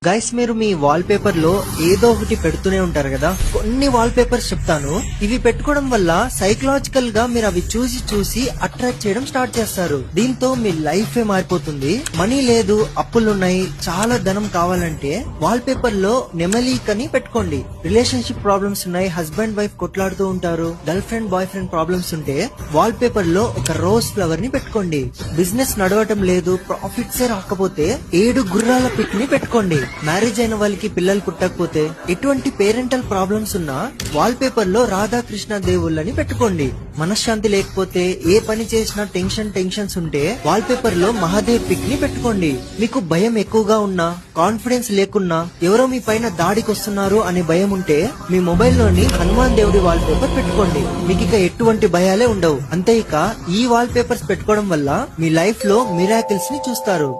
Guys, మీరు మీ wall paper లో ఏదో ఒకటి పెడుతూనే ఉంటారు కదా. కొన్ని వాల్ పేపర్స్ చెప్తాను. ఇవి పెట్టుకోవడం వల్ల సైకలాజికల్ గా మీరు అవి చూసి చూసి అట్రాక్ట్ చేయడం స్టార్ట్ చేస్తారు. దీంతో మీ లైఫ్ మారిపోతుంది. మనీ లేదు, అప్పులున్నాయి, చాలా ధనం కావాలంటే వాల్ పేపర్ లో నెమలీకని పెట్టుకోండి. రిలేషన్షిప్ ప్రాబ్లమ్స్ ఉన్నాయి, హస్బెండ్ వైఫ్ కొట్లాడుతూ ఉంటారు, girl friend boy friend problems ఉంటే వాల్ పేపర్ లో ఒక రోజ్ ఫ్లవర్ ని పెట్టుకోండి. బిజినెస్ నడవటం లేదు, ప్రాఫిట్స్ రాకపోతే 7 గుర్రాల పిక్ ని పెట్టుకోండి. మ్యారేజ్ అయిన వాళ్ళకి పిల్లలు పుట్టకపోతే, ఎటువంటి పేరెంటల్ ప్రాబ్లమ్స్ ఉన్నా వాల్ పేపర్ లో రాధాకృష్ణ దేవుళ్ళని పెట్టుకోండి. మనశ్శాంతి లేకపోతే, ఏ పని చేసినా టెన్షన్స్ ఉంటే వాల్ పేపర్ లో మహాదేవ్ పిక్ ని పెట్టుకోండి. మీకు భయం ఎక్కువగా ఉన్నా, కాన్ఫిడెన్స్ లేకున్నా, ఎవరో మీ పైన దాడికి వస్తున్నారు అనే భయం ఉంటే మీ మొబైల్ లోని హనుమాన్ దేవుడి వాల్ పేపర్ పెట్టుకోండి. మీకు ఇక ఎటువంటి భయాలే ఉండవు. అంతే, ఇక ఈ వాల్ పేపర్స్ పెట్టుకోవడం వల్ల మీ లైఫ్ లో మిరాకిల్స్ ని చూస్తారు.